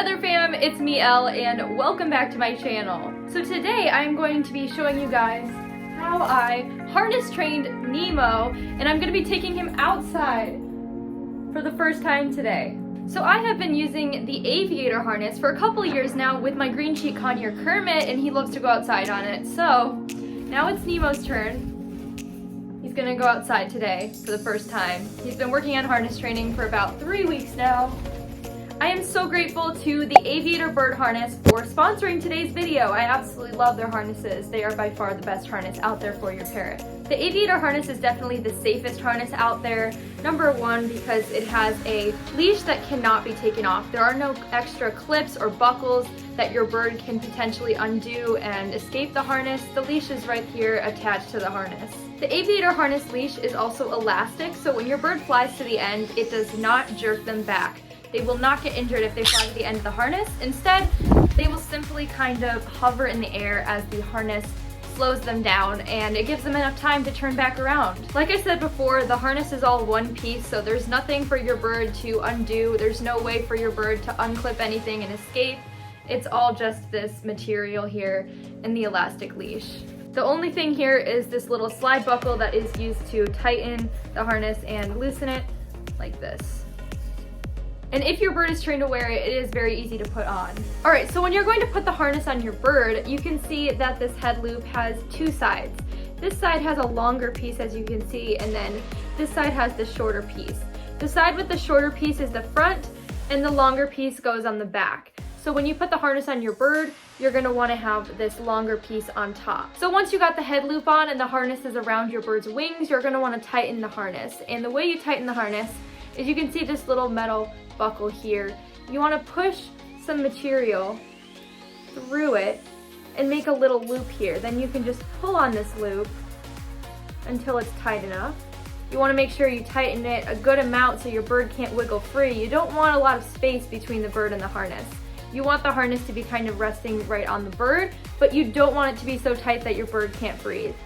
Feather Fam, it's me Elle and welcome back to my channel. So today I'm going to be showing you guys how I harness trained Nemo, and I'm going to be taking him outside for the first time today. So I have been using the aviator harness for a couple years now with my green cheek conure Kermit, and he loves to go outside on it. So now it's Nemo's turn. He's gonna go outside today for the first time. He's been working on harness training for about 3 weeks now. I am so grateful to the Aviator Bird Harness for sponsoring today's video. I absolutely love their harnesses. They are by far the best harness out there for your parrot. The Aviator harness is definitely the safest harness out there. Number one, because it has a leash that cannot be taken off. There are no extra clips or buckles that your bird can potentially undo and escape the harness. The leash is right here attached to the harness. The Aviator harness leash is also elastic, so when your bird flies to the end, it does not jerk them back. They will not get injured if they fly to the end of the harness. Instead, they will simply kind of hover in the air as the harness slows them down, and it gives them enough time to turn back around. Like I said before, the harness is all one piece, so there's nothing for your bird to undo. There's no way for your bird to unclip anything and escape. It's all just this material here and the elastic leash. The only thing here is this little slide buckle that is used to tighten the harness and loosen it like this. And if your bird is trained to wear it, it is very easy to put on. All right, so when you're going to put the harness on your bird, you can see that this head loop has two sides. This side has a longer piece, as you can see, and then this side has the shorter piece. The side with the shorter piece is the front, and the longer piece goes on the back. So when you put the harness on your bird, you're gonna wanna have this longer piece on top. So once you got the head loop on and the harness is around your bird's wings, you're gonna wanna tighten the harness. And the way you tighten the harness is you can see this little metal buckle here. You wanna push some material through it and make a little loop here. Then you can just pull on this loop until it's tight enough. You wanna make sure you tighten it a good amount so your bird can't wiggle free. You don't want a lot of space between the bird and the harness. You want the harness to be kind of resting right on the bird, but you don't want it to be so tight that your bird can't breathe.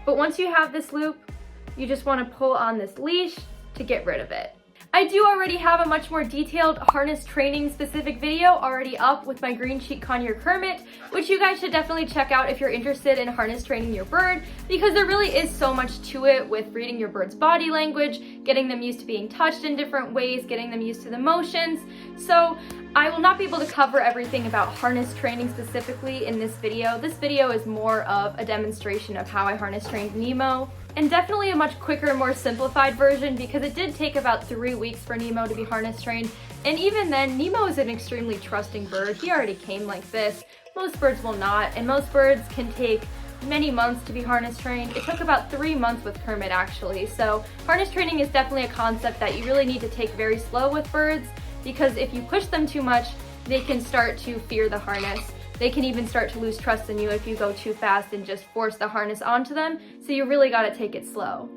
But once you have this loop, you just want to pull on this leash to get rid of it. I do already have a much more detailed harness training specific video already up with my green cheek conure Kermit, which you guys should definitely check out if you're interested in harness training your bird, because there really is so much to it with reading your bird's body language, getting them used to being touched in different ways, getting them used to the motions. So I will not be able to cover everything about harness training specifically in this video. This video is more of a demonstration of how I harness trained Nemo, and definitely a much quicker, more simplified version, because it did take about 3 weeks for Nemo to be harness trained. And even then, Nemo is an extremely trusting bird. He already came like this. Most birds will not, and most birds can take many months to be harness trained. It took about 3 months with Kermit actually. So harness training is definitely a concept that you really need to take very slow with birds, because if you push them too much, they can start to fear the harness. They can even start to lose trust in you if you go too fast and just force the harness onto them, so you really gotta take it slow.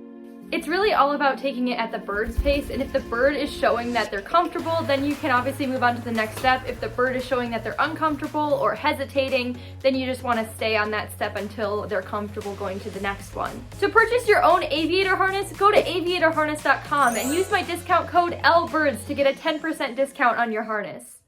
It's really all about taking it at the bird's pace, and if the bird is showing that they're comfortable, then you can obviously move on to the next step. If the bird is showing that they're uncomfortable or hesitating, then you just wanna stay on that step until they're comfortable going to the next one. To purchase your own aviator harness, go to aviatorharness.com and use my discount code ElleBirds to get a 10% discount on your harness.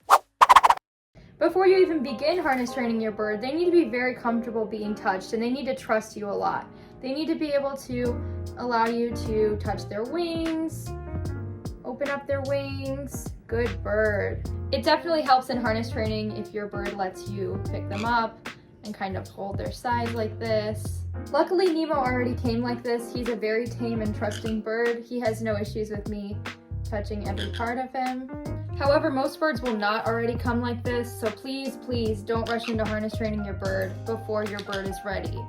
Before you even begin harness training your bird, they need to be very comfortable being touched, and they need to trust you a lot. They need to be able to allow you to touch their wings, open up their wings. Good bird. It definitely helps in harness training if your bird lets you pick them up and kind of hold their sides like this. Luckily, Nemo already came like this. He's a very tame and trusting bird. He has no issues with me touching every part of him. However, most birds will not already come like this, so please, please don't rush into harness training your bird before your bird is ready.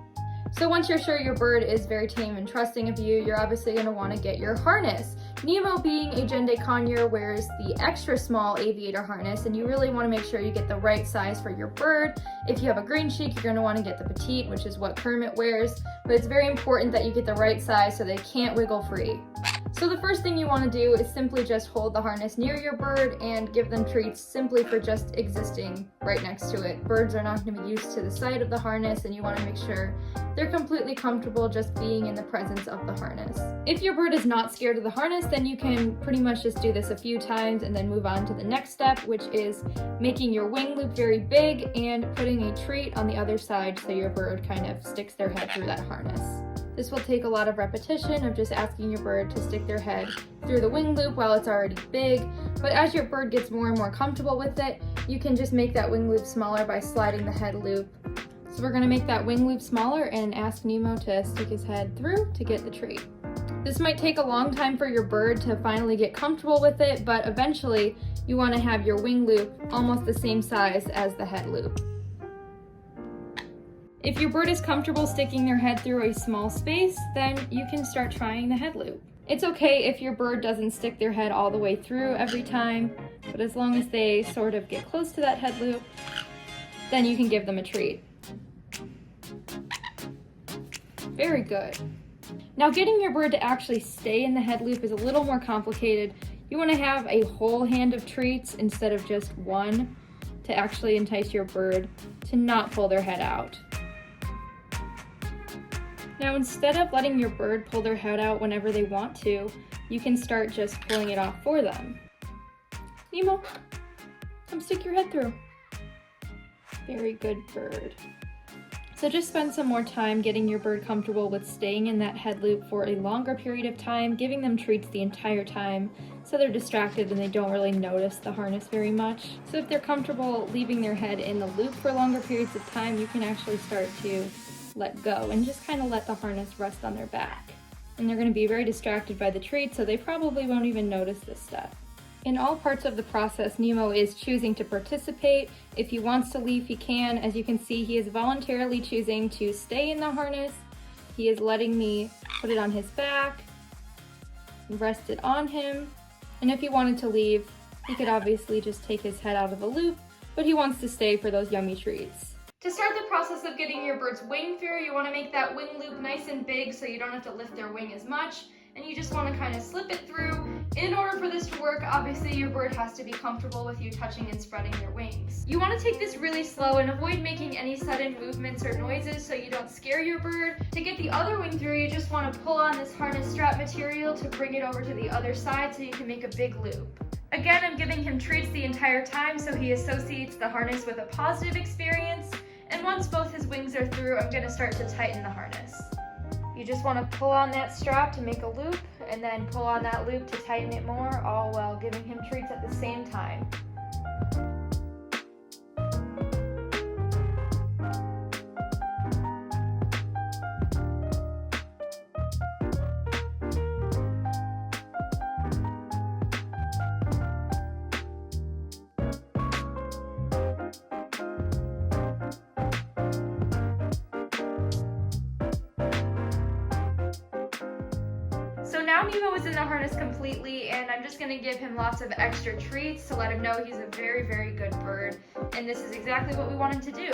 So once you're sure your bird is very tame and trusting of you, you're obviously going to want to get your harness. Nemo, being a Jenday Conure, wears the extra small aviator harness, and you really want to make sure you get the right size for your bird. If you have a green cheek, you're going to want to get the petite, which is what Kermit wears, but it's very important that you get the right size so they can't wiggle free. So the first thing you want to do is simply just hold the harness near your bird and give them treats simply for just existing right next to it. Birds are not going to be used to the sight of the harness, and you want to make sure they're completely comfortable just being in the presence of the harness. If your bird is not scared of the harness, then you can pretty much just do this a few times and then move on to the next step, which is making your wing loop very big and putting a treat on the other side so your bird kind of sticks their head through that harness. This will take a lot of repetition of just asking your bird to stick their head through the wing loop while it's already big, but as your bird gets more and more comfortable with it, you can just make that wing loop smaller by sliding the head loop. So we're going to make that wing loop smaller and ask Nemo to stick his head through to get the treat. This might take a long time for your bird to finally get comfortable with it, but eventually you want to have your wing loop almost the same size as the head loop. If your bird is comfortable sticking their head through a small space, then you can start trying the head loop. It's okay if your bird doesn't stick their head all the way through every time, but as long as they sort of get close to that head loop, then you can give them a treat. Very good. Now getting your bird to actually stay in the head loop is a little more complicated. You want to have a whole hand of treats instead of just one to actually entice your bird to not pull their head out. Now instead of letting your bird pull their head out whenever they want to, you can start just pulling it off for them. Nemo, come stick your head through. Very good bird. So just spend some more time getting your bird comfortable with staying in that head loop for a longer period of time, giving them treats the entire time so they're distracted and they don't really notice the harness very much. So if they're comfortable leaving their head in the loop for longer periods of time, you can actually start to let go and just kind of let the harness rest on their back. And they're going to be very distracted by the treat, so they probably won't even notice this step. In all parts of the process, Nemo is choosing to participate. If he wants to leave, he can. As you can see, he is voluntarily choosing to stay in the harness. He is letting me put it on his back, rest it on him. And if he wanted to leave, he could obviously just take his head out of the loop, but he wants to stay for those yummy treats. To start the process of getting your bird's wing through, you want to make that wing loop nice and big so you don't have to lift their wing as much, and you just want to kind of slip it through. In order for this to work, obviously your bird has to be comfortable with you touching and spreading their wings. You want to take this really slow and avoid making any sudden movements or noises so you don't scare your bird. To get the other wing through, you just want to pull on this harness strap material to bring it over to the other side so you can make a big loop. Again, I'm giving him treats the entire time so he associates the harness with a positive experience. And once both his wings are through, I'm going to start to tighten the harness. You just want to pull on that strap to make a loop, and then pull on that loop to tighten it more, all while giving him treats at the same time. So now Nemo is in the harness completely, and I'm just going to give him lots of extra treats to let him know he's a very, very good bird, and this is exactly what we want him to do.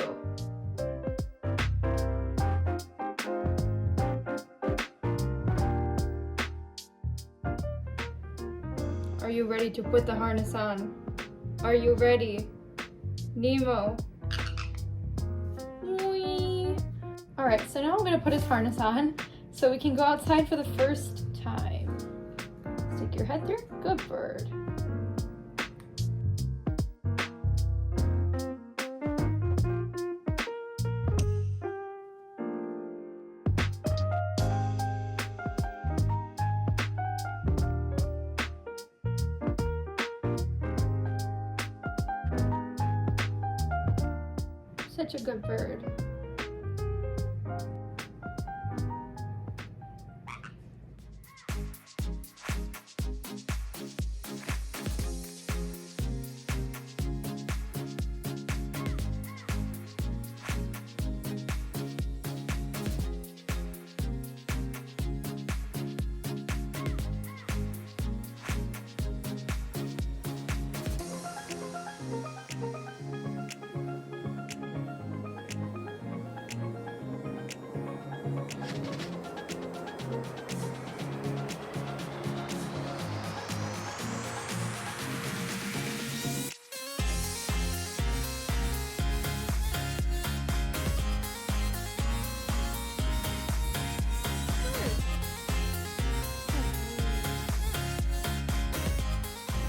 Are you ready to put the harness on? Are you ready? Nemo. Whee! Alright, so now I'm going to put his harness on so we can go outside for the first time. Stick your head through. Good bird. Such a good bird.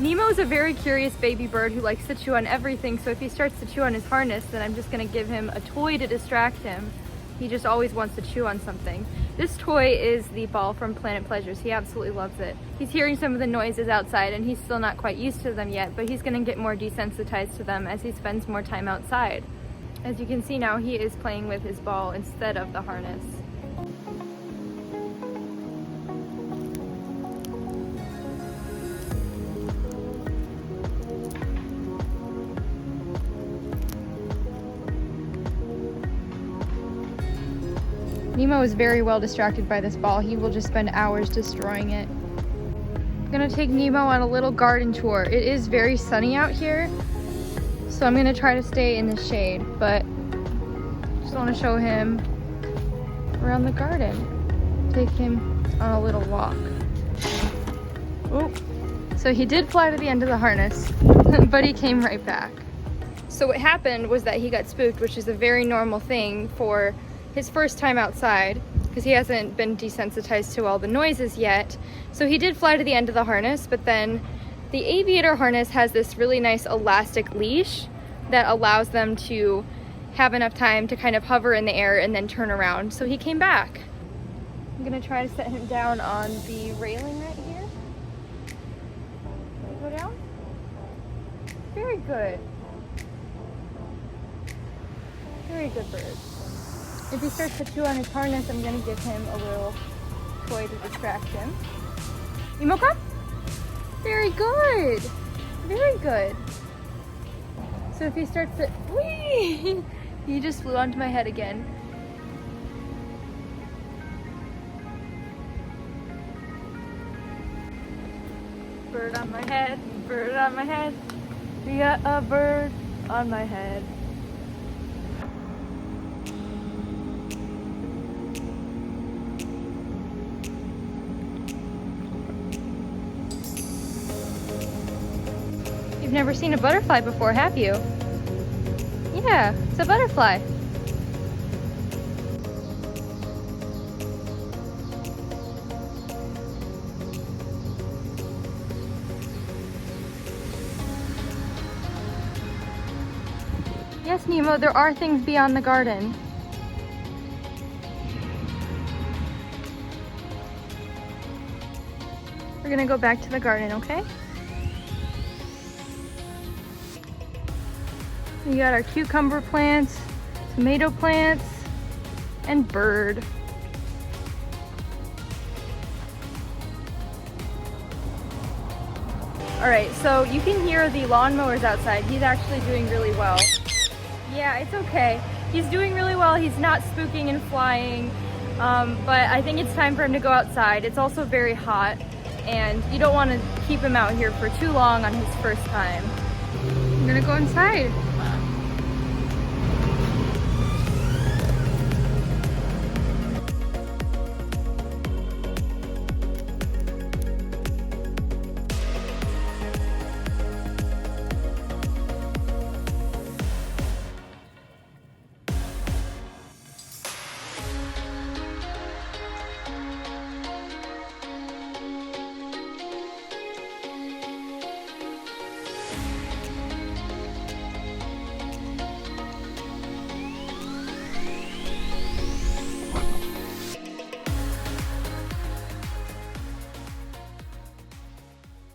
Nemo is a very curious baby bird who likes to chew on everything, so if he starts to chew on his harness, then I'm just gonna give him a toy to distract him. He just always wants to chew on something. This toy is the ball from Planet Pleasures. He absolutely loves it. He's hearing some of the noises outside and he's still not quite used to them yet, but he's gonna get more desensitized to them as he spends more time outside. As you can see now, he is playing with his ball instead of the harness. Nemo is very well distracted by this ball. He will just spend hours destroying it. I'm gonna take Nemo on a little garden tour. It is very sunny out here, so I'm gonna try to stay in the shade, but just wanna show him around the garden. Take him on a little walk. Oh, so he did fly to the end of the harness, but he came right back. So what happened was that he got spooked, which is a very normal thing for his first time outside, because he hasn't been desensitized to all the noises yet. So he did fly to the end of the harness, but then the aviator harness has this really nice elastic leash that allows them to have enough time to kind of hover in the air and then turn around. So he came back. I'm gonna try to set him down on the railing right here. Go down. Very good. Very good bird. If he starts to chew on his harness, I'm going to give him a little toy to distract him. Nemo, come. Very good. Very good. So if he starts to... Whee! He just flew onto my head again. Bird on my head, bird on my head. We got a bird on my head. You've never seen a butterfly before, have you? Yeah, it's a butterfly. Yes, Nemo, there are things beyond the garden. We're gonna go back to the garden, okay? We got our cucumber plants, tomato plants, and bird. All right, so you can hear the lawnmowers outside. He's actually doing really well. Yeah, it's okay. He's doing really well. He's not spooking and flying, but I think it's time for him to go outside. It's also very hot, and you don't want to keep him out here for too long on his first time. I'm gonna go inside.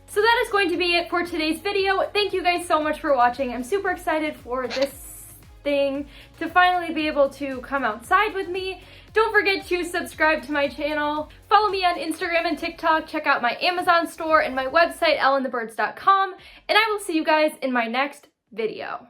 So that is going to be it for today's video. Thank you guys so much for watching. I'm super excited for this thing to finally be able to come outside with me. Don't forget to subscribe to my channel. Follow me on Instagram and TikTok. Check out my Amazon store and my website, ElleAndTheBirds.com. And I will see you guys in my next video.